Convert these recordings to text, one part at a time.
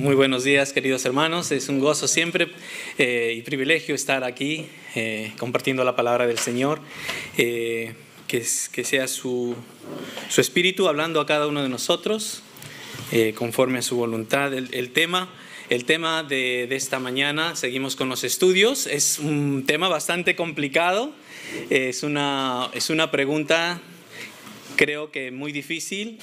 Muy buenos días, queridos hermanos. Es un gozo siempre y privilegio estar aquí compartiendo la palabra del Señor. Que sea su Espíritu hablando a cada uno de nosotros conforme a su voluntad. El tema de esta mañana, seguimos con los estudios. Es un tema bastante complicado. Es una pregunta, creo que muy difícil.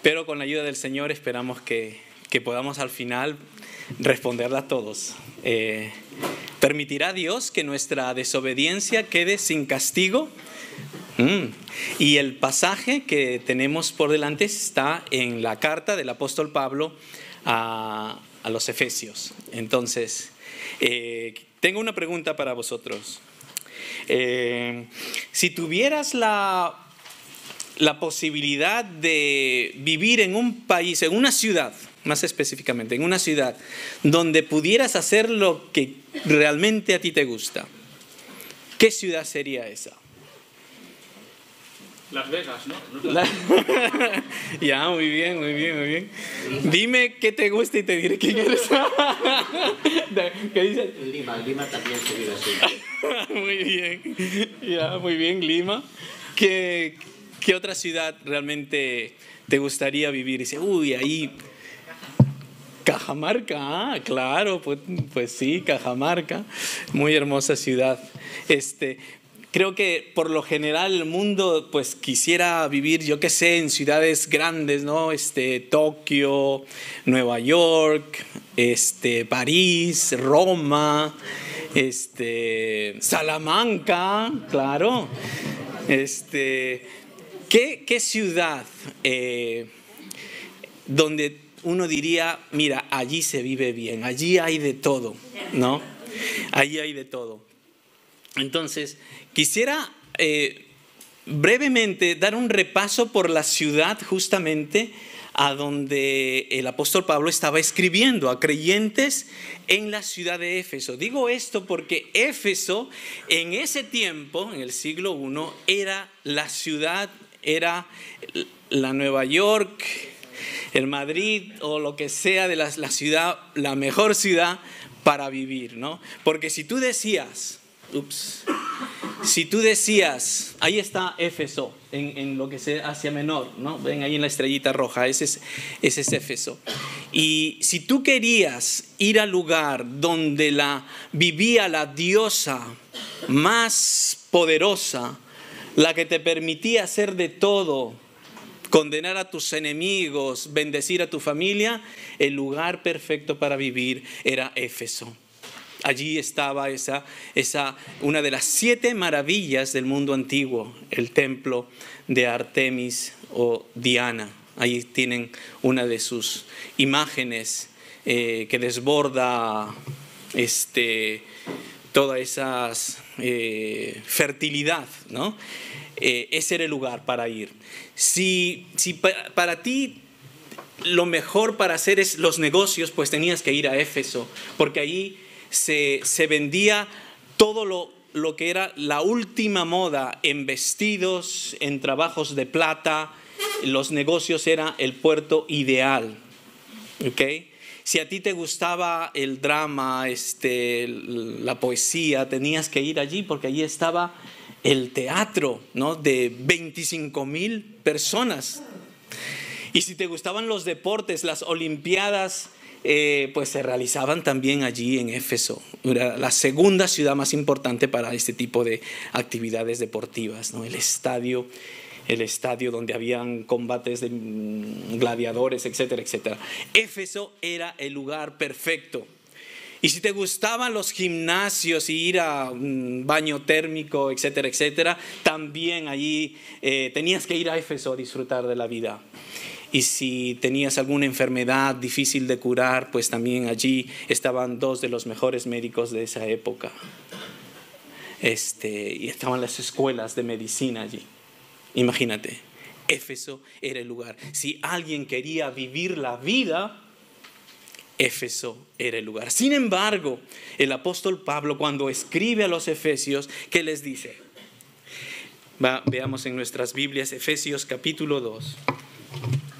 Pero con la ayuda del Señor esperamos que podamos al final responderla a todos. ¿Permitirá Dios que nuestra desobediencia quede sin castigo? Y el pasaje que tenemos por delante está en la carta del apóstol Pablo a los Efesios. Entonces, tengo una pregunta para vosotros. Si tuvieras la posibilidad de vivir en un país, en una ciudad, más específicamente, en una ciudad donde pudieras hacer lo que realmente a ti te gusta, ¿qué ciudad sería esa? Las Vegas, ¿no? Ya, muy bien. Dime qué te gusta y te diré quién eres. ¿Qué dices? Lima también sería así. Muy bien. Ya, muy bien, Lima. ¿Qué otra ciudad realmente te gustaría vivir? Y dice, ahí, Cajamarca, claro, pues sí, Cajamarca, muy hermosa ciudad. Creo que por lo general el mundo pues quisiera vivir, yo qué sé, en ciudades grandes, ¿no? Tokio, Nueva York, París, Roma, Salamanca, claro. ¿Qué ciudad donde uno diría, mira, allí se vive bien, allí hay de todo, ¿no? Allí hay de todo. Entonces, quisiera brevemente dar un repaso por la ciudad justamente a donde el apóstol Pablo estaba escribiendo a creyentes en la ciudad de Éfeso. Digo esto porque Éfeso en ese tiempo, en el siglo I, era la ciudad, era la Nueva York, el Madrid o lo que sea de la ciudad, la mejor ciudad para vivir, ¿no? Porque si tú decías, ahí está Éfeso, en lo que sea Asia Menor, ¿no? Ven ahí en la estrellita roja, ese es Éfeso. Y si tú querías ir al lugar donde vivía la diosa más poderosa, la que te permitía hacer de todo, condenar a tus enemigos, bendecir a tu familia, el lugar perfecto para vivir era Éfeso. Allí estaba una de las 7 maravillas del mundo antiguo, el templo de Artemis o Diana. Ahí tienen una de sus imágenes que desborda toda esa fertilidad, ¿no? Ese era el lugar para ir. Si para ti lo mejor para hacer es los negocios, pues tenías que ir a Éfeso, porque ahí se vendía todo lo que era la última moda en vestidos, en trabajos de plata. Los negocios era el puerto ideal, ¿ok? Si a ti te gustaba el drama, la poesía, tenías que ir allí porque allí estaba el teatro, ¿no? De 25,000 personas. Y si te gustaban los deportes, las olimpiadas, pues se realizaban también allí en Éfeso. Era la segunda ciudad más importante para este tipo de actividades deportivas, ¿no? El estadio donde habían combates de gladiadores, etcétera, etcétera. Éfeso era el lugar perfecto. Y si te gustaban los gimnasios y ir a un baño térmico, etcétera, etcétera, también allí tenías que ir a Éfeso a disfrutar de la vida. Y si tenías alguna enfermedad difícil de curar, pues también allí estaban 2 de los mejores médicos de esa época. Y estaban las escuelas de medicina allí. Imagínate, Éfeso era el lugar. Si alguien quería vivir la vida, Éfeso era el lugar. Sin embargo, el apóstol Pablo, cuando escribe a los efesios, ¿qué les dice? Veamos en nuestras Biblias, Efesios capítulo 2.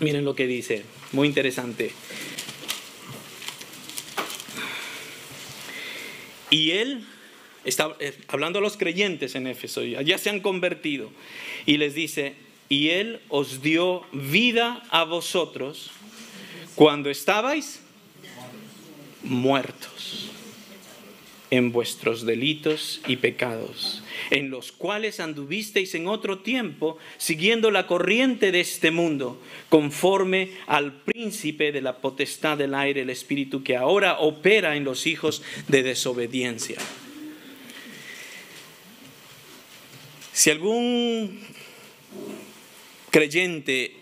Miren lo que dice, muy interesante. Y él está hablando a los creyentes en Éfeso, ya se han convertido, y les dice, y él os dio vida a vosotros cuando estabais muertos en vuestros delitos y pecados, en los cuales anduvisteis en otro tiempo, siguiendo la corriente de este mundo, conforme al príncipe de la potestad del aire, el espíritu que ahora opera en los hijos de desobediencia. Si algún creyente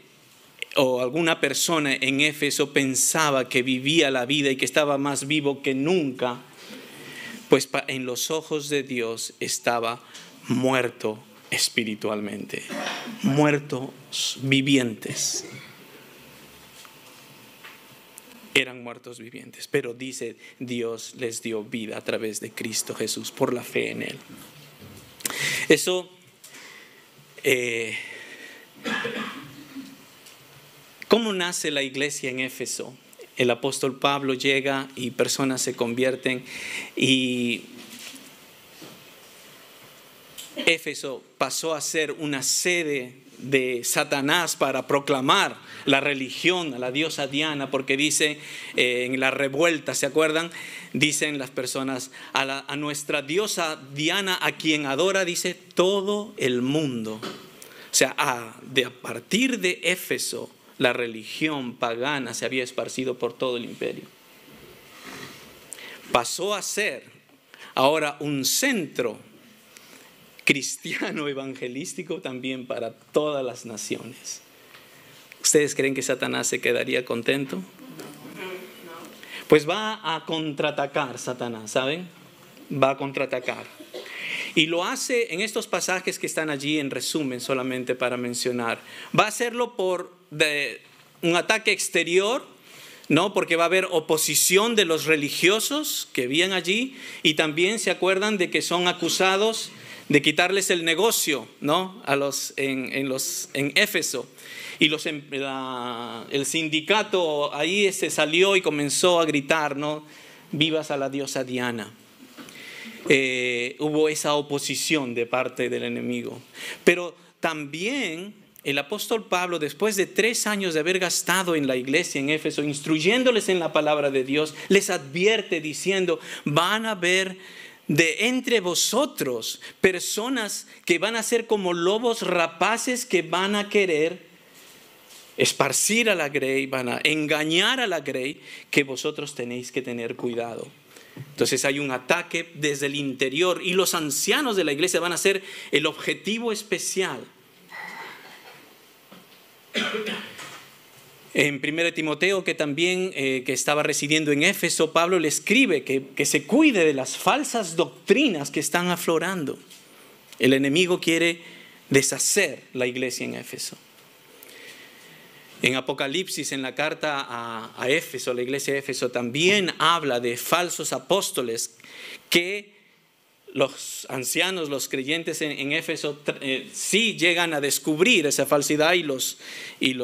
o alguna persona en Éfeso pensaba que vivía la vida y que estaba más vivo que nunca, pues en los ojos de Dios estaba muerto espiritualmente, muertos vivientes. Eran muertos vivientes, pero dice Dios les dio vida a través de Cristo Jesús por la fe en Él. Eso, ¿cómo nace la iglesia en Éfeso? El apóstol Pablo llega y personas se convierten, y Éfeso pasó a ser una sede de Satanás para proclamar la religión a la diosa Diana, porque dice en la revuelta, ¿se acuerdan? Dicen las personas, a nuestra diosa Diana, a quien adora, dice todo el mundo. O sea, a partir de Éfeso, la religión pagana se había esparcido por todo el imperio. Pasó a ser ahora un centro cristiano evangelístico también para todas las naciones. ¿Ustedes creen que Satanás se quedaría contento? Pues va a contraatacar Satanás, ¿saben? Va a contraatacar. Y lo hace en estos pasajes que están allí en resumen, solamente para mencionar. Va a hacerlo por un ataque exterior, ¿no? Porque va a haber oposición de los religiosos que vivían allí, y también se acuerdan de que son acusados de quitarles el negocio, ¿no? En Éfeso. Y el sindicato ahí se salió y comenzó a gritar, ¿no? Vivas a la diosa Diana. Hubo esa oposición de parte del enemigo. Pero también el apóstol Pablo, después de 3 años de haber gastado en la iglesia en Éfeso, instruyéndoles en la palabra de Dios, les advierte diciendo, van a haber de entre vosotros personas que van a ser como lobos rapaces, que van a querer esparcir a la grey, van a engañar a la grey, que vosotros tenéis que tener cuidado. Entonces hay un ataque desde el interior, y los ancianos de la iglesia van a ser el objetivo especial. En 1 Timoteo, que también que estaba residiendo en Éfeso, Pablo le escribe que se cuide de las falsas doctrinas que están aflorando. El enemigo quiere deshacer la iglesia en Éfeso. En Apocalipsis, en la carta a Éfeso, la iglesia de Éfeso, también habla de falsos apóstoles que los ancianos, los creyentes en Éfeso, sí llegan a descubrir esa falsedad y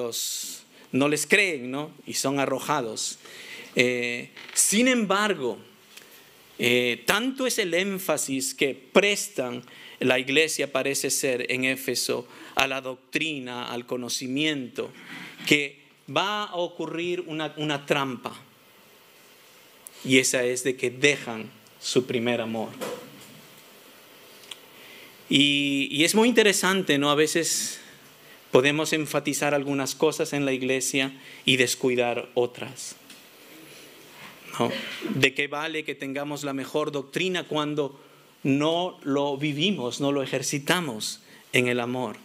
no les creen, ¿no? Y son arrojados. Sin embargo, tanto es el énfasis que prestan la iglesia, parece ser, en Éfeso, a la doctrina, al conocimiento, que va a ocurrir una trampa. Y esa es de que dejan su primer amor. Y es muy interesante, ¿no? A veces podemos enfatizar algunas cosas en la iglesia y descuidar otras, ¿no? ¿De qué vale que tengamos la mejor doctrina cuando no lo vivimos, no lo ejercitamos en el amor?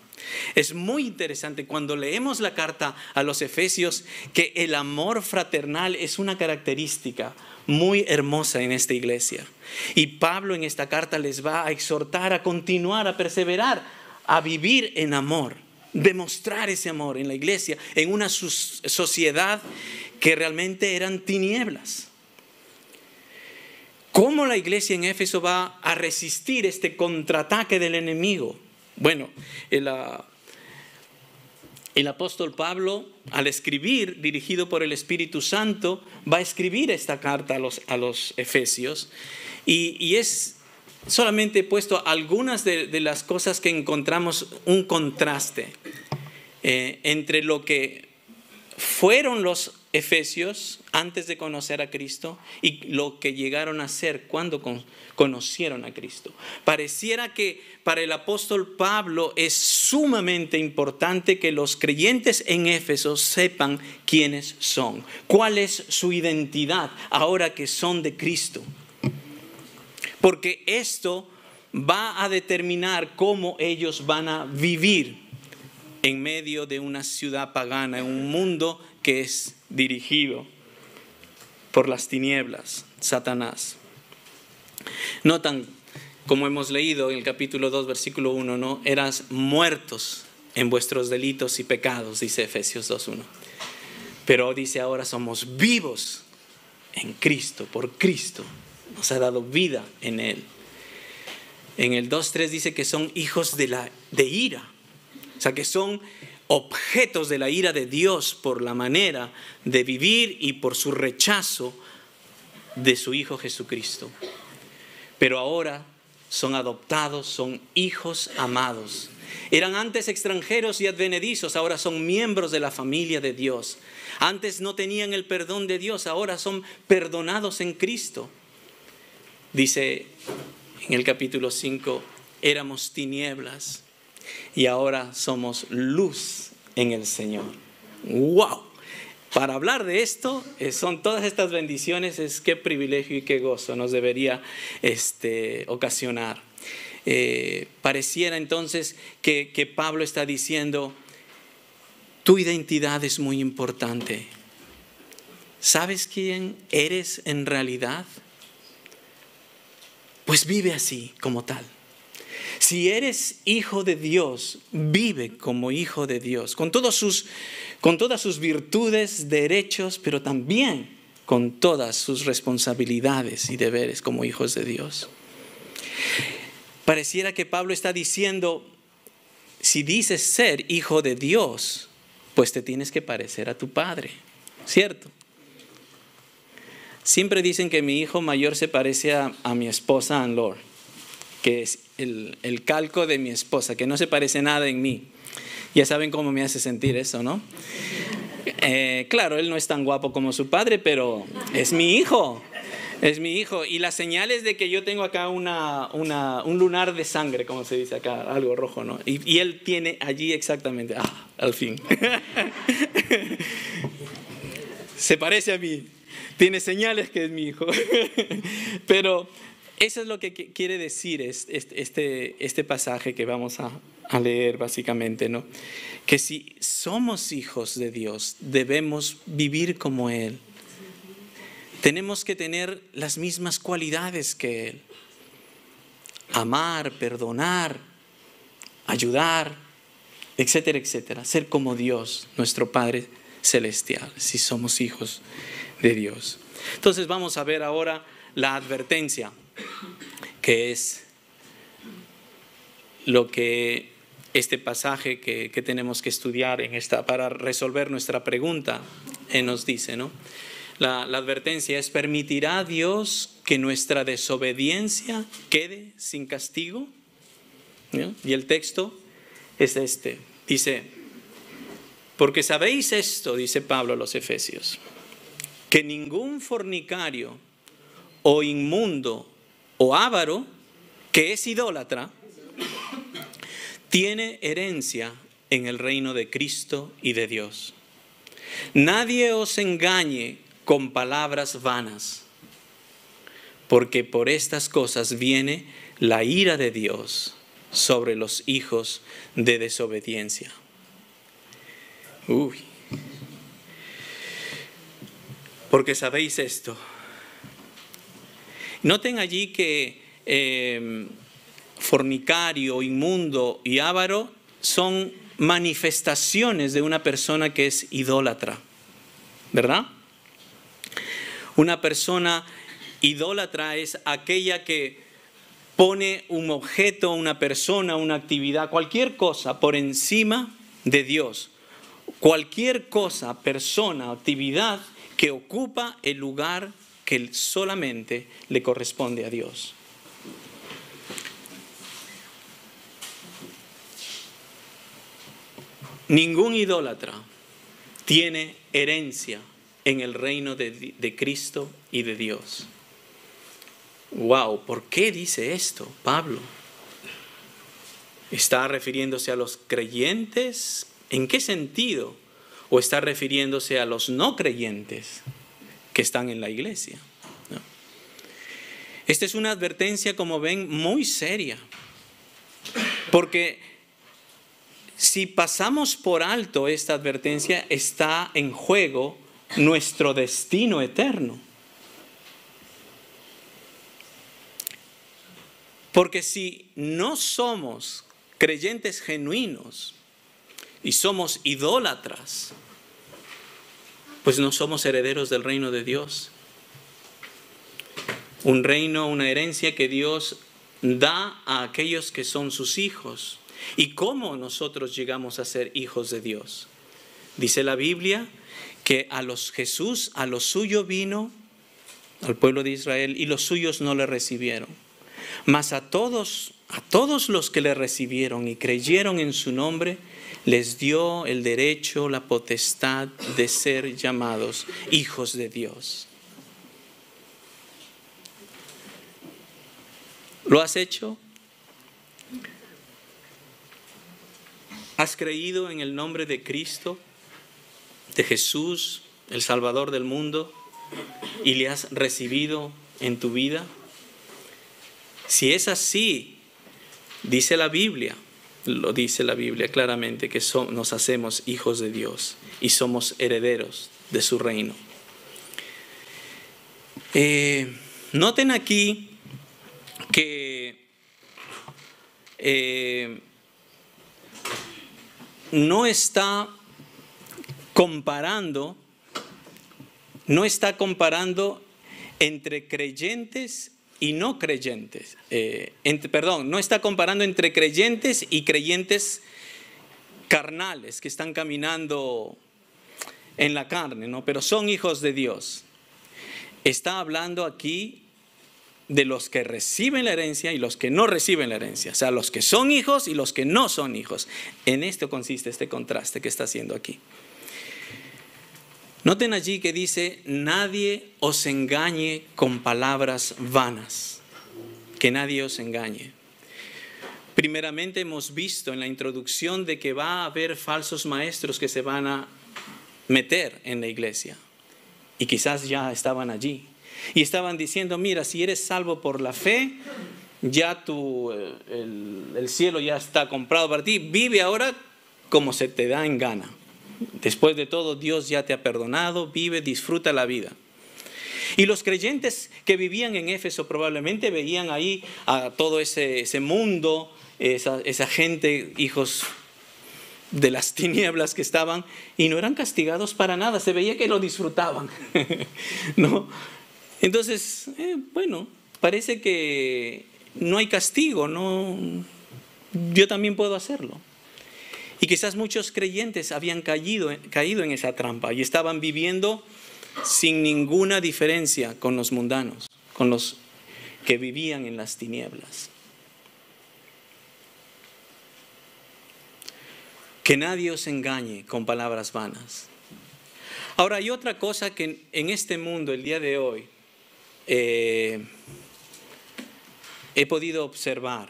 Es muy interesante cuando leemos la carta a los Efesios que el amor fraternal es una característica muy hermosa en esta iglesia. Y Pablo en esta carta les va a exhortar a continuar, a perseverar, a vivir en amor, demostrar ese amor en la iglesia, en una sociedad que realmente eran tinieblas. ¿Cómo la iglesia en Éfeso va a resistir este contraataque del enemigo? Bueno, el apóstol Pablo, al escribir, dirigido por el Espíritu Santo, va a escribir esta carta a los Efesios. Y es solamente puesto algunas de las cosas que encontramos un contraste entre lo que fueron los Efesios antes de conocer a Cristo y lo que llegaron a ser cuando conocieron a Cristo. Pareciera que para el apóstol Pablo es sumamente importante que los creyentes en Éfeso sepan quiénes son, cuál es su identidad ahora que son de Cristo. Porque esto va a determinar cómo ellos van a vivir en medio de una ciudad pagana, en un mundo que es dirigido por las tinieblas, Satanás. Notan, como hemos leído en el capítulo 2, versículo 1, ¿no? Eras muertos en vuestros delitos y pecados, dice Efesios 2:1. Pero dice ahora somos vivos en Cristo, por Cristo. Nos ha dado vida en Él. En el 2:3 dice que son hijos de ira. O sea, que son objetos de la ira de Dios por la manera de vivir y por su rechazo de su Hijo Jesucristo. Pero ahora son adoptados, son hijos amados. Eran antes extranjeros y advenedizos, ahora son miembros de la familia de Dios. Antes no tenían el perdón de Dios, ahora son perdonados en Cristo. Dice en el capítulo 5, éramos tinieblas y ahora somos luz en el Señor. ¡Wow! Para hablar de esto, son todas estas bendiciones, es qué privilegio y qué gozo nos debería ocasionar. Pareciera entonces que Pablo está diciendo, tu identidad es muy importante. ¿Sabes quién eres en realidad? Pues vive así, como tal. Si eres hijo de Dios, vive como hijo de Dios, con todas sus virtudes, derechos, pero también con todas sus responsabilidades y deberes como hijos de Dios. Pareciera que Pablo está diciendo, si dices ser hijo de Dios, pues te tienes que parecer a tu padre, ¿cierto? Siempre dicen que mi hijo mayor se parece a mi esposa Anne-Laure, que es el calco de mi esposa, que no se parece nada en mí. Ya saben cómo me hace sentir eso, ¿no? Claro, él no es tan guapo como su padre, pero es mi hijo. Es mi hijo. Y las señales de que yo tengo acá un lunar de sangre, como se dice acá, algo rojo, ¿no? Y él tiene allí exactamente, al fin. Se parece a mí. Tiene señales que es mi hijo. Pero eso es lo que quiere decir este pasaje que vamos a leer básicamente, ¿no? Que si somos hijos de Dios, debemos vivir como Él. Tenemos que tener las mismas cualidades que Él. Amar, perdonar, ayudar, etcétera, etcétera. Ser como Dios, nuestro Padre Celestial, si somos hijos de Dios. Entonces vamos a ver ahora la advertencia, que es lo que este pasaje que tenemos que estudiar para resolver nuestra pregunta nos dice, ¿no? La advertencia es, ¿permitirá Dios que nuestra desobediencia quede sin castigo? ¿No? Y el texto es dice, porque sabéis esto, dice Pablo a los Efesios, que ningún fornicario o inmundo o avaro que es idólatra tiene herencia en el reino de Cristo y de Dios. Nadie os engañe con palabras vanas, porque por estas cosas viene la ira de Dios sobre los hijos de desobediencia. Porque sabéis esto. Noten allí que fornicario, inmundo y avaro son manifestaciones de una persona que es idólatra, ¿verdad? Una persona idólatra es aquella que pone un objeto, una persona, una actividad, cualquier cosa por encima de Dios cualquier cosa, persona, actividad que ocupa el lugar que solamente le corresponde a Dios. Ningún idólatra tiene herencia en el reino de Cristo y de Dios. Wow, ¿por qué dice esto Pablo? ¿Está refiriéndose a los creyentes? ¿En qué sentido? ¿O está refiriéndose a los no creyentes que están en la iglesia? ¿No? Esta es una advertencia, como ven, muy seria. Porque si pasamos por alto esta advertencia, está en juego nuestro destino eterno. Porque si no somos creyentes genuinos y somos idólatras, pues no somos herederos del reino de Dios. Un reino, una herencia que Dios da a aquellos que son sus hijos. ¿Y cómo nosotros llegamos a ser hijos de Dios? Dice la Biblia que Jesús a lo suyo vino, al pueblo de Israel, y los suyos no le recibieron. Mas a todos los que le recibieron y creyeron en su nombre, les dio el derecho, la potestad de ser llamados hijos de Dios. ¿Lo has hecho? ¿Has creído en el nombre de Cristo, de Jesús, el Salvador del mundo, y le has recibido en tu vida? Si es así, dice la Biblia, lo dice la Biblia claramente, que nos hacemos hijos de Dios y somos herederos de su reino. Noten aquí que no está comparando entre creyentes y no creyentes. No está comparando entre creyentes y creyentes carnales que están caminando en la carne, ¿no? Pero son hijos de Dios. Está hablando aquí de los que reciben la herencia y los que no reciben la herencia. O sea, los que son hijos y los que no son hijos. En esto consiste este contraste que está haciendo aquí. Noten allí que dice: nadie os engañe con palabras vanas. Que nadie os engañe. Primeramente hemos visto en la introducción de que va a haber falsos maestros que se van a meter en la iglesia. Y quizás ya estaban allí. Y estaban diciendo: mira, si eres salvo por la fe, ya el cielo ya está comprado para ti. Vive ahora como se te da en gana. Después de todo, Dios ya te ha perdonado. Vive, disfruta la vida. Y los creyentes que vivían en Éfeso probablemente veían ahí a todo ese mundo, esa gente, hijos de las tinieblas que estaban, y no eran castigados para nada. Se veía que lo disfrutaban, ¿no? Entonces, bueno, parece que no hay castigo, ¿no? Yo también puedo hacerlo. Y quizás muchos creyentes habían caído en esa trampa y estaban viviendo sin ninguna diferencia con los mundanos, con los que vivían en las tinieblas. Que nadie os engañe con palabras vanas. Ahora, hay otra cosa que en este mundo, el día de hoy, he podido observar,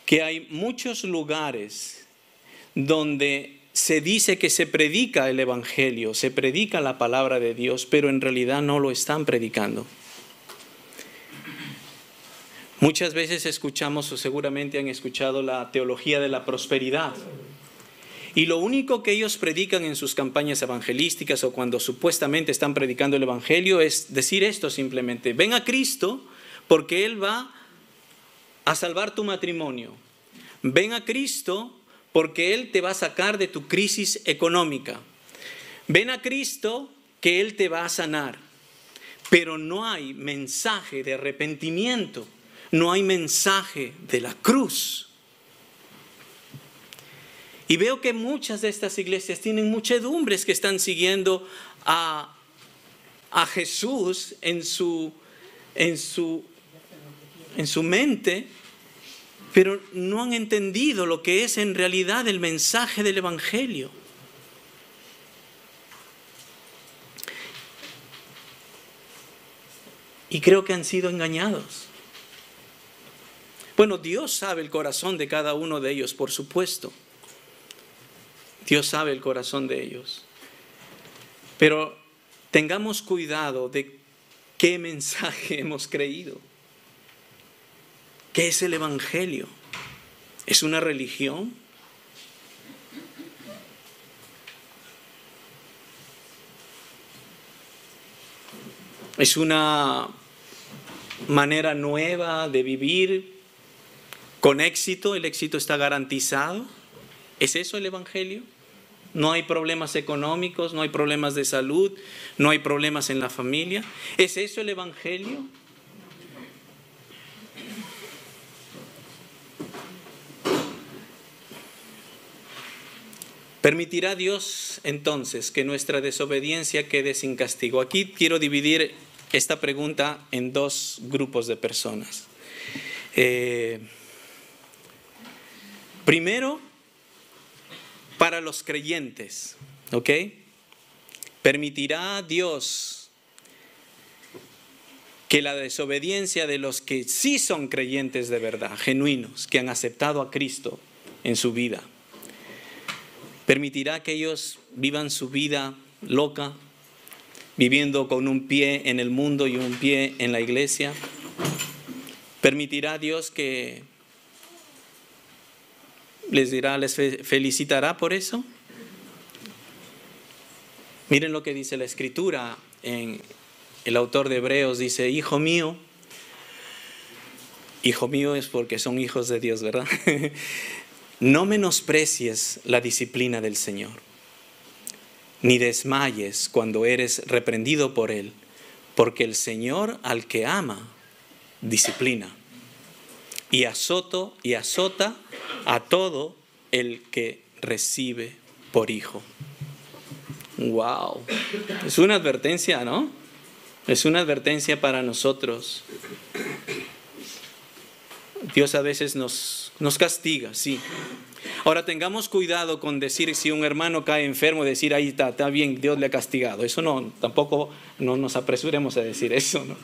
que hay muchos lugares donde se dice que se predica el Evangelio, se predica la palabra de Dios, pero en realidad no lo están predicando. Muchas veces escuchamos, o seguramente han escuchado, la teología de la prosperidad. Y lo único que ellos predican en sus campañas evangelísticas o cuando supuestamente están predicando el Evangelio es decir esto simplemente: ven a Cristo porque Él va a salvar tu matrimonio. Ven a Cristo porque Él te va a sacar de tu crisis económica. Ven a Cristo que Él te va a sanar. Pero no hay mensaje de arrepentimiento, no hay mensaje de la cruz. Y veo que muchas de estas iglesias tienen muchedumbres que están siguiendo a Jesús en su mente, pero no han entendido lo que es en realidad el mensaje del Evangelio. Y creo que han sido engañados. Bueno, Dios sabe el corazón de cada uno de ellos, por supuesto. Dios sabe el corazón de ellos. Pero tengamos cuidado de qué mensaje hemos creído. ¿Qué es el Evangelio? ¿Es una religión? ¿Es una manera nueva de vivir con éxito? ¿El éxito está garantizado? ¿Es eso el Evangelio? No hay problemas económicos, no hay problemas de salud, no hay problemas en la familia. ¿Es eso el Evangelio? ¿Permitirá Dios entonces que nuestra desobediencia quede sin castigo? Aquí quiero dividir esta pregunta en dos grupos de personas. Primero, para los creyentes, ¿ok? ¿Permitirá Dios que la desobediencia de los que sí son creyentes de verdad, genuinos, que han aceptado a Cristo en su vida, permitirá que ellos vivan su vida loca, viviendo con un pie en el mundo y un pie en la iglesia? ¿Permitirá Dios que les felicitará por eso? Miren lo que dice la Escritura. El autor de Hebreos dice: hijo mío es porque son hijos de Dios, ¿verdad? No menosprecies la disciplina del Señor, ni desmayes cuando eres reprendido por Él, porque el Señor al que ama, disciplina, y azota a todo el que recibe por hijo. ¡Wow! Es una advertencia, ¿no? Es una advertencia para nosotros. Dios a veces nos castiga, sí. Ahora tengamos cuidado con decir, si un hermano cae enfermo, decir: ahí está bien, Dios le ha castigado. Eso no, tampoco no nos apresuremos a decir eso, ¿no?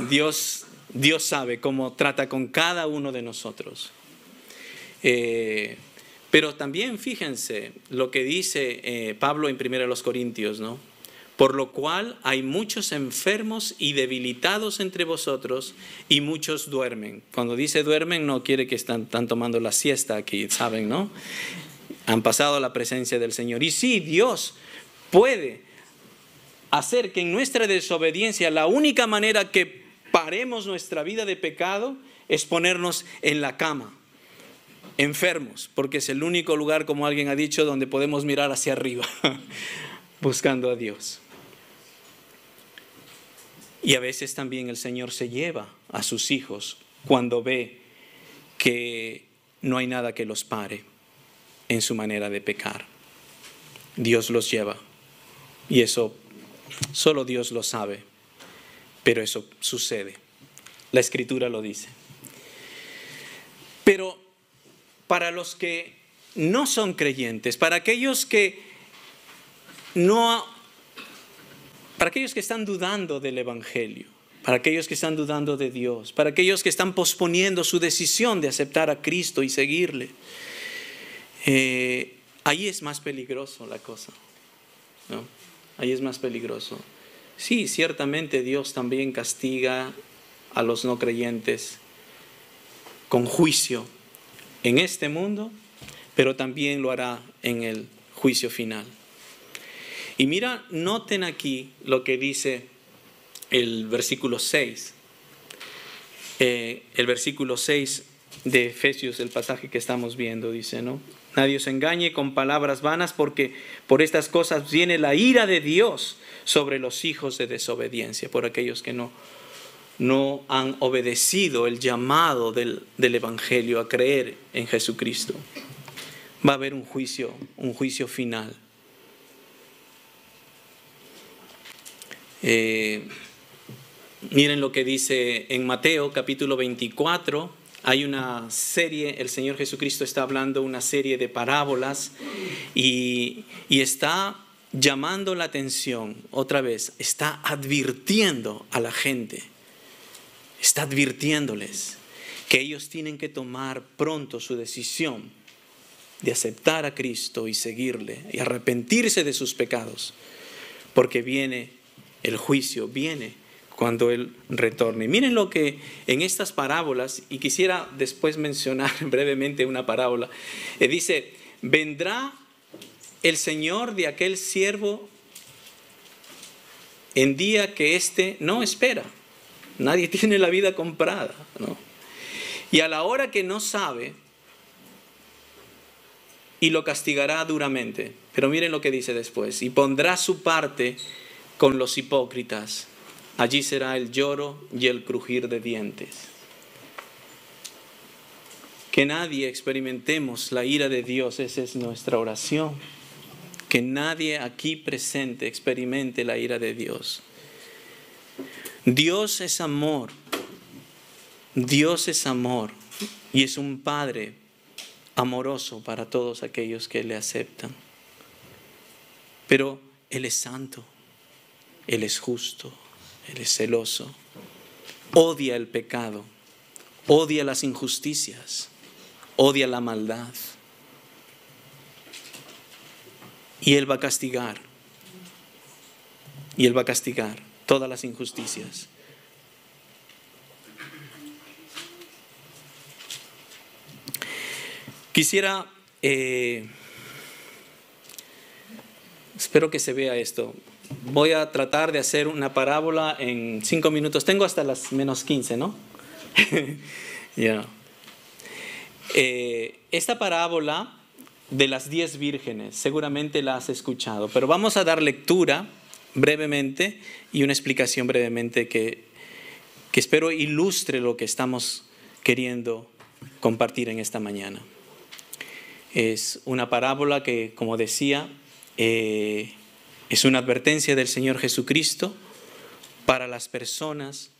Dios sabe cómo trata con cada uno de nosotros. Pero también fíjense lo que dice Pablo en 1 Corintios, ¿no? Por lo cual hay muchos enfermos y debilitados entre vosotros, y muchos duermen. Cuando dice duermen, no quiere que están tomando la siesta aquí, ¿saben, no? Han pasado a la presencia del Señor. Y sí, Dios puede hacer que en nuestra desobediencia, la única manera que paremos nuestra vida de pecado es ponernos en la cama, enfermos, porque es el único lugar, como alguien ha dicho, donde podemos mirar hacia arriba, buscando a Dios. Y a veces también el Señor se lleva a sus hijos cuando ve que no hay nada que los pare en su manera de pecar. Dios los lleva. Y eso solo Dios lo sabe. Pero eso sucede. La Escritura lo dice. Pero para los que no son creyentes, para aquellos que están dudando del Evangelio, para aquellos que están dudando de Dios, para aquellos que están posponiendo su decisión de aceptar a Cristo y seguirle, ahí es más peligroso la cosa, ¿no? Ahí es más peligroso. Sí, ciertamente Dios también castiga a los no creyentes con juicio en este mundo, pero también lo hará en el juicio final. Y mira, noten aquí lo que dice el versículo 6. El versículo 6 de Efesios, el pasaje que estamos viendo, dice, ¿no? Nadie os engañe con palabras vanas, porque por estas cosas viene la ira de Dios sobre los hijos de desobediencia, por aquellos que no han obedecido el llamado del Evangelio a creer en Jesucristo. va a haber un juicio final. Miren lo que dice en Mateo capítulo 24. Hay una serie, el Señor Jesucristo está hablando una serie de parábolas y está llamando la atención otra vez, está advirtiendo a la gente, está advirtiéndoles que ellos tienen que tomar pronto su decisión de aceptar a Cristo y seguirle y arrepentirse de sus pecados, porque viene el juicio, viene cuando Él retorne. Miren lo que en estas parábolas, y quisiera después mencionar brevemente una parábola, dice, vendrá el Señor de aquel siervo en día que éste no espera. Nadie tiene la vida comprada, ¿no? Y a la hora que no sabe, y lo castigará duramente. Pero miren lo que dice después. Y pondrá su parte con los hipócritas. Allí será el lloro y el crujir de dientes. Que nadie experimentemos la ira de Dios, esa es nuestra oración. Que nadie aquí presente experimente la ira de Dios. Dios es amor. Dios es amor y es un Padre amoroso para todos aquellos que le aceptan. Pero Él es santo, Él es justo, Él es celoso, odia el pecado, odia las injusticias, odia la maldad. Y Él va a castigar, y Él va a castigar todas las injusticias. Quisiera, espero que se vea esto. Voy a tratar de hacer una parábola en 5 minutos. Tengo hasta las -15, ¿no? Yeah. Esta parábola de las 10 vírgenes, seguramente la has escuchado, pero vamos a dar lectura brevemente y una explicación brevemente que espero ilustre lo que estamos queriendo compartir en esta mañana. Es una parábola que, como decía, es una advertencia del Señor Jesucristo para las personas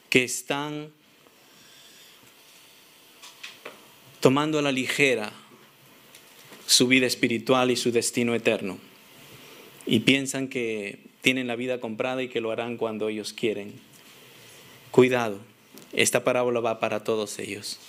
que están tomando a la ligera su vida espiritual y su destino eterno y piensan que tienen la vida comprada y que lo harán cuando ellos quieren. Cuidado, esta parábola va para todos ellos.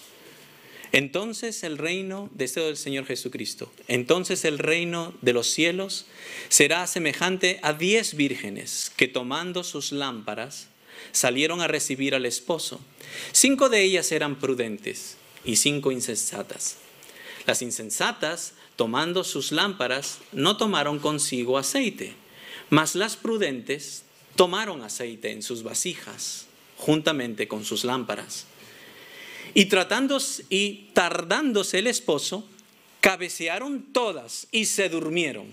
Entonces el reino, deseo del Señor Jesucristo, entonces el reino de los cielos será semejante a 10 vírgenes que tomando sus lámparas salieron a recibir al esposo. 5 de ellas eran prudentes y 5 insensatas. Las insensatas, tomando sus lámparas, no tomaron consigo aceite, mas las prudentes tomaron aceite en sus vasijas, juntamente con sus lámparas. Y tardándose el esposo, cabecearon todas y se durmieron.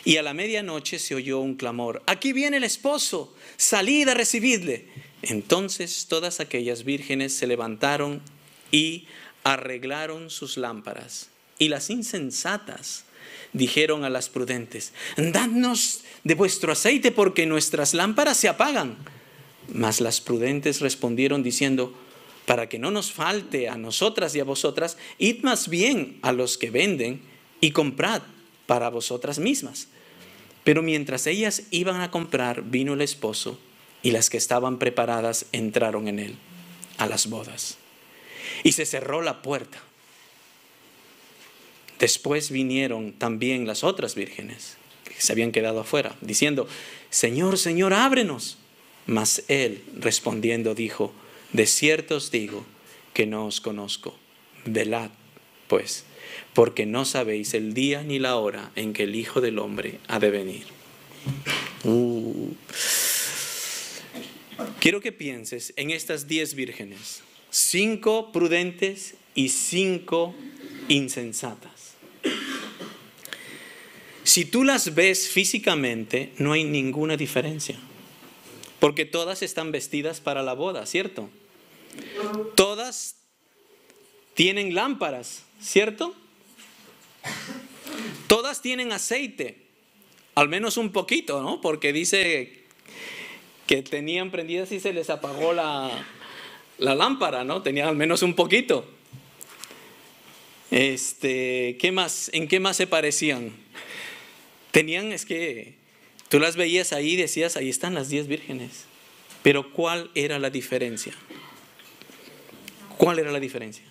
Y a la medianoche se oyó un clamor: «Aquí viene el esposo, salid a recibirle». Entonces todas aquellas vírgenes se levantaron y arreglaron sus lámparas. Y las insensatas dijeron a las prudentes: «Dadnos de vuestro aceite, porque nuestras lámparas se apagan». Mas las prudentes respondieron diciendo: «Para que no nos falte a nosotras y a vosotras, id más bien a los que venden y comprad para vosotras mismas». Pero mientras ellas iban a comprar, vino el esposo, y las que estaban preparadas entraron en él, a las bodas. Y se cerró la puerta. Después vinieron también las otras vírgenes, que se habían quedado afuera, diciendo: «Señor, Señor, ábrenos». Mas él, respondiendo, dijo: «De cierto os digo que no os conozco. Velad, pues, porque no sabéis el día ni la hora en que el Hijo del Hombre ha de venir». Quiero que pienses en estas 10 vírgenes, 5 prudentes y 5 insensatas. Si tú las ves físicamente, no hay ninguna diferencia, porque todas están vestidas para la boda, ¿cierto? Todas tienen lámparas, ¿cierto? Todas tienen aceite, al menos un poquito, ¿no? Porque dice que tenían prendidas y se les apagó la lámpara, ¿no? Tenían al menos un poquito. ¿Qué más? ¿En qué más se parecían? Tenían, es que tú las veías ahí y decías, ahí están las 10 vírgenes. Pero ¿cuál era la diferencia? ¿Cuál era la diferencia?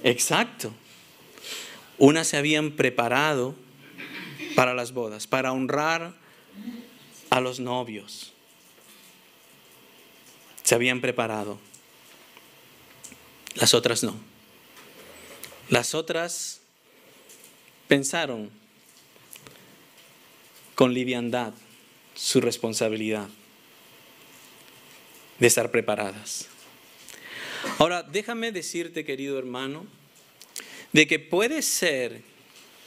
Exacto. Unas se habían preparado para las bodas, para honrar a los novios. Se habían preparado. Las otras no. Las otras pensaron con liviandad su responsabilidad de estar preparadas. Ahora, déjame decirte, querido hermano, de que puede ser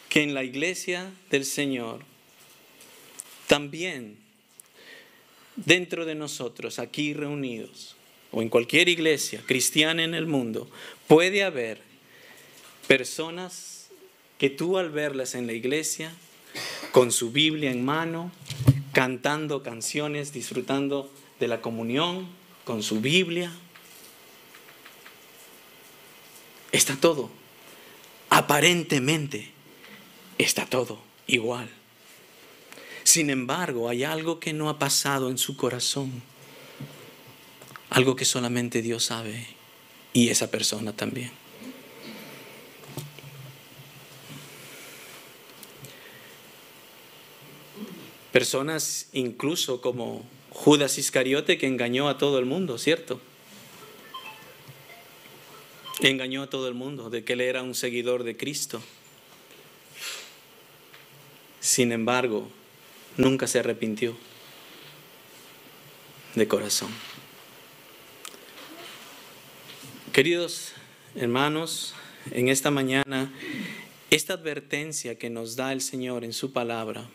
que en la iglesia del Señor, también dentro de nosotros, aquí reunidos, o en cualquier iglesia cristiana en el mundo, puede haber personas que tú al verlas en la iglesia, con su Biblia en mano, cantando canciones, disfrutando de la comunión, con su Biblia, está todo, aparentemente está todo igual. Sin embargo, hay algo que no ha pasado en su corazón, algo que solamente Dios sabe y esa persona también. Personas incluso como Judas Iscariote, que engañó a todo el mundo, ¿cierto? Engañó a todo el mundo de que él era un seguidor de Cristo. Sin embargo, nunca se arrepintió de corazón. Queridos hermanos, en esta mañana, esta advertencia que nos da el Señor en su palabra,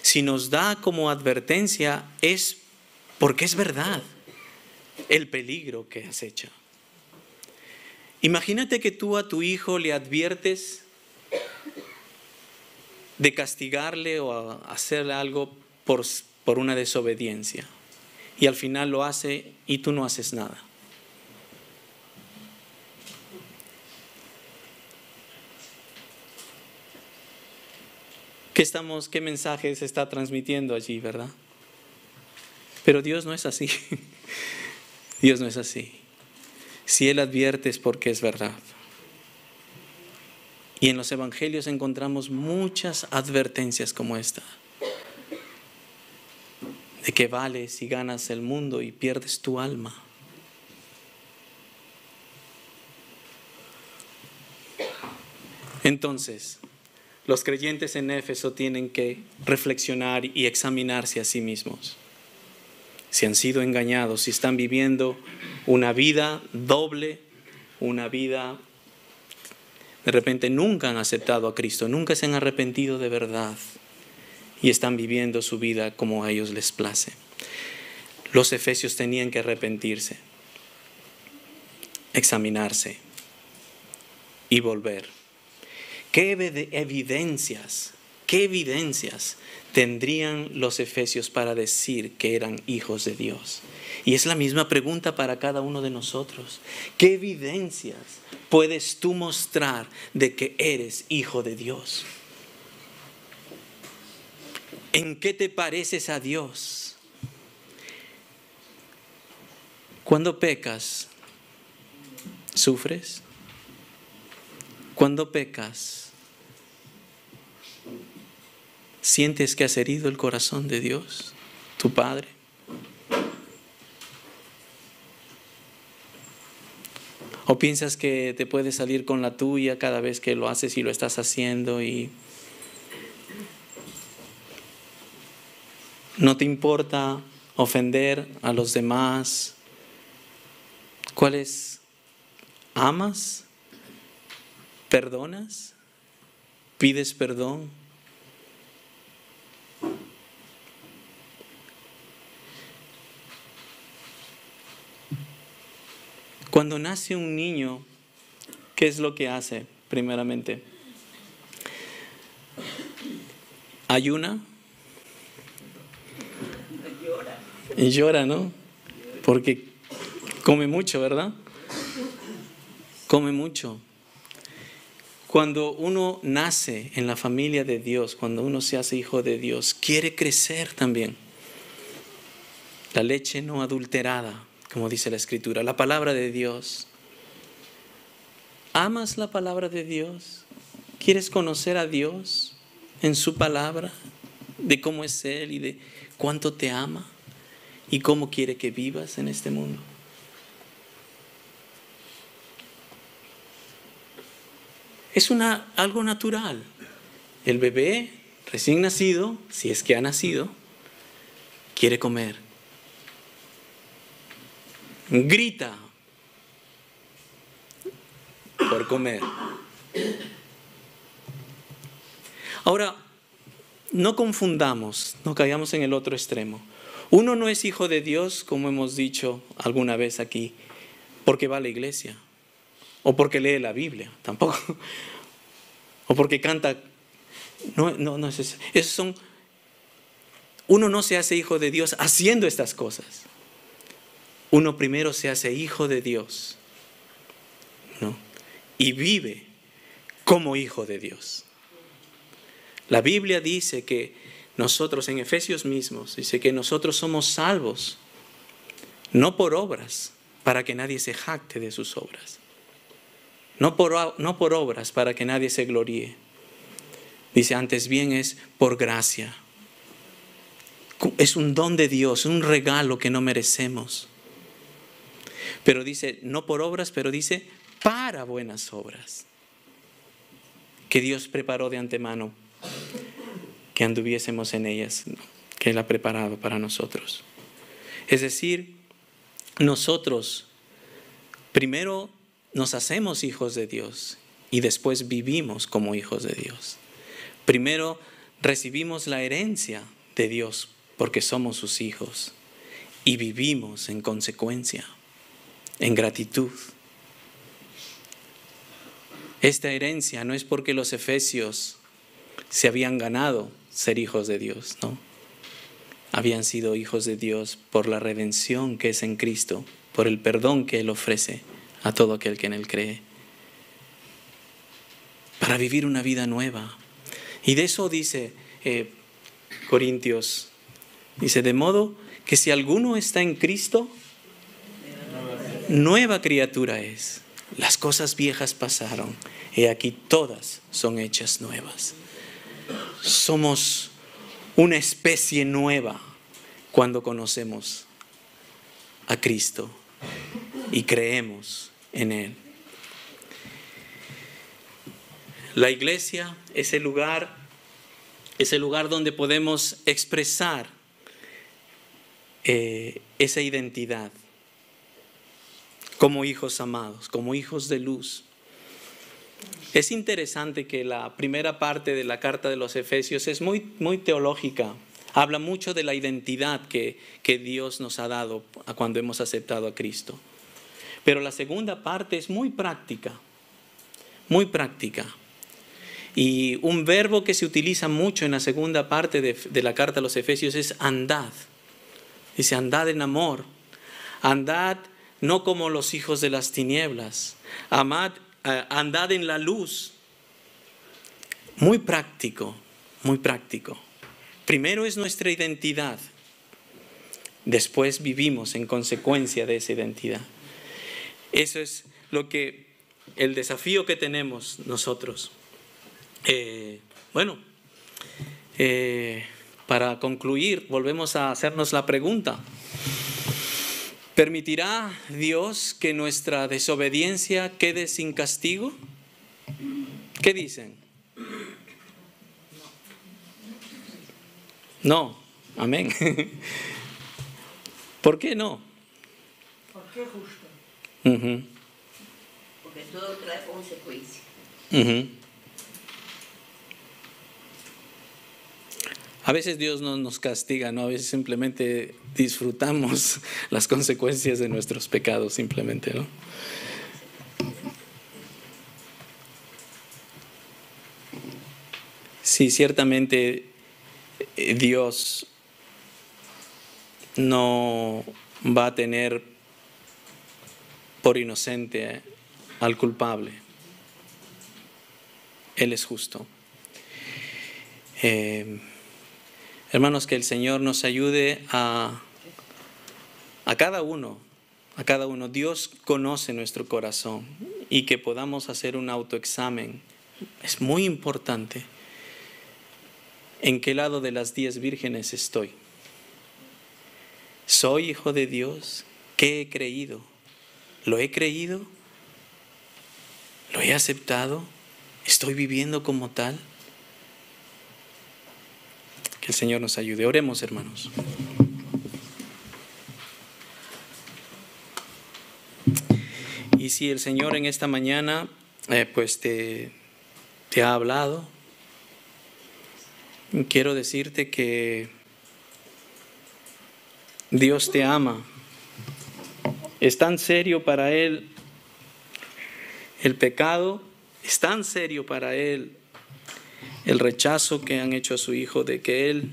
si nos da como advertencia es porque es verdad el peligro que acecha. Imagínate que tú a tu hijo le adviertes de castigarle o hacerle algo por una desobediencia y al final lo hace y tú no haces nada. ¿Qué mensaje se está transmitiendo allí, verdad? Pero Dios no es así. Dios no es así. Si Él advierte es porque es verdad. Y en los evangelios encontramos muchas advertencias como esta. De que vale si ganas el mundo y pierdes tu alma. Entonces, los creyentes en Éfeso tienen que reflexionar y examinarse a sí mismos. Si han sido engañados, si están viviendo una vida doble, una vida, de repente nunca han aceptado a Cristo, nunca se han arrepentido de verdad y están viviendo su vida como a ellos les place. Los efesios tenían que arrepentirse, examinarse y volver. ¿Qué evidencias tendrían los efesios para decir que eran hijos de Dios? Y es la misma pregunta para cada uno de nosotros. ¿Qué evidencias puedes tú mostrar de que eres hijo de Dios? ¿En qué te pareces a Dios? Cuando pecas, ¿sufres? Cuando pecas, ¿sientes que has herido el corazón de Dios, tu Padre? ¿O piensas que te puedes salir con la tuya cada vez que lo haces y lo estás haciendo y no te importa ofender a los demás? ¿Cuáles amas? ¿Perdonas? ¿Pides perdón? Cuando nace un niño, ¿qué es lo que hace primeramente? ayuna y llora, ¿no? Porque come mucho, ¿verdad? Come mucho. Cuando uno nace en la familia de Dios, cuando uno se hace hijo de Dios, quiere crecer también. La leche no adulterada, como dice la Escritura, la palabra de Dios. ¿Amas la palabra de Dios? ¿Quieres conocer a Dios en su palabra? De cómo es Él y de cuánto te ama y cómo quiere que vivas en este mundo. Es algo natural. El bebé recién nacido, si es que ha nacido, quiere comer. Grita por comer. Ahora, no confundamos, no caigamos en el otro extremo. Uno no es hijo de Dios, como hemos dicho alguna vez aquí, porque va a la iglesia, o porque lee la Biblia, tampoco, o porque canta. No es eso. Uno no se hace hijo de Dios haciendo estas cosas. Uno primero se hace hijo de Dios, ¿no? Y vive como hijo de Dios. La Biblia dice que nosotros, en Efesios mismos, dice que nosotros somos salvos, no por obras, para que nadie se jacte de sus obras. No por obras, para que nadie se gloríe. Dice, antes bien es por gracia. Es un don de Dios, un regalo que no merecemos. Pero dice, no por obras, pero dice, para buenas obras, que Dios preparó de antemano, que anduviésemos en ellas, que Él ha preparado para nosotros. Es decir, nosotros primero nos hacemos hijos de Dios y después vivimos como hijos de Dios. Primero recibimos la herencia de Dios porque somos sus hijos y vivimos en consecuencia, en gratitud. Esta herencia no es porque los efesios se habían ganado ser hijos de Dios, no. Habían sido hijos de Dios por la redención que es en Cristo, por el perdón que Él ofrece a todo aquel que en Él cree, para vivir una vida nueva. Y de eso dice Corintios, dice, de modo que si alguno está en Cristo, nueva criatura es. Las cosas viejas pasaron, y aquí todas son hechas nuevas. Somos una especie nueva cuando conocemos a Cristo y creemos en Él. La iglesia es el lugar donde podemos expresar esa identidad como hijos amados, como hijos de luz. Es interesante que la primera parte de la carta de los Efesios es muy, muy teológica. Habla mucho de la identidad que Dios nos ha dado cuando hemos aceptado a Cristo. Pero la segunda parte es muy práctica, muy práctica. Y un verbo que se utiliza mucho en la segunda parte de la carta a los Efesios es andad. Dice, andad en amor. Andad no como los hijos de las tinieblas. Andad en la luz. Muy práctico, muy práctico. Primero es nuestra identidad. Después vivimos en consecuencia de esa identidad. Eso es el desafío que tenemos nosotros. Para concluir, volvemos a hacernos la pregunta. ¿Permitirá Dios que nuestra desobediencia quede sin castigo? ¿Qué dicen? No. Amén. ¿Por qué no? Porque es justo. Uh-huh. Porque todo trae consecuencias. Uh-huh. A veces Dios no nos castiga, ¿no? A veces simplemente disfrutamos las consecuencias de nuestros pecados, simplemente, ¿no? Sí, ciertamente Dios no va a tener por inocente al culpable. Él es justo. Hermanos, que el Señor nos ayude a cada uno. A cada uno. Dios conoce nuestro corazón y que podamos hacer un autoexamen. Es muy importante. ¿En qué lado de las 10 vírgenes estoy? ¿Soy hijo de Dios? ¿Qué he creído? ¿Lo he creído? ¿Lo he aceptado? ¿Estoy viviendo como tal? Que el Señor nos ayude. Oremos, hermanos. Y si el Señor en esta mañana pues te ha hablado, quiero decirte que Dios te ama. Es tan serio para Él el pecado, es tan serio para Él el rechazo que han hecho a su Hijo, de que Él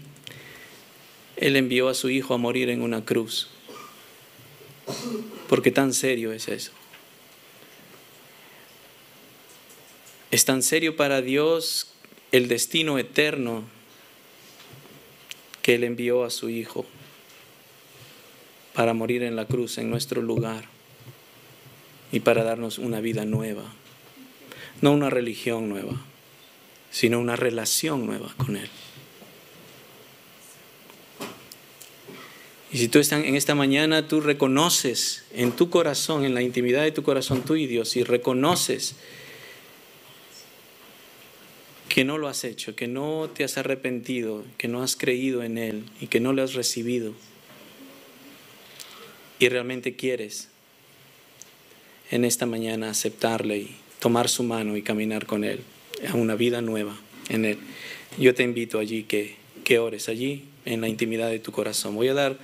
envió a su Hijo a morir en una cruz. Porque tan serio es eso. Es tan serio para Dios el destino eterno que Él envió a su Hijo para morir en la cruz en nuestro lugar y para darnos una vida nueva. No una religión nueva, sino una relación nueva con Él. Y si tú en esta mañana tú reconoces en tu corazón, en la intimidad de tu corazón, tú y Dios, y reconoces que no lo has hecho, que no te has arrepentido, que no has creído en Él y que no le has recibido, y realmente quieres en esta mañana aceptarle y tomar su mano y caminar con Él a una vida nueva en Él, yo te invito allí que ores allí en la intimidad de tu corazón. Voy a dar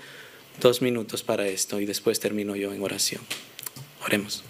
2 minutos para esto y después termino yo en oración. Oremos.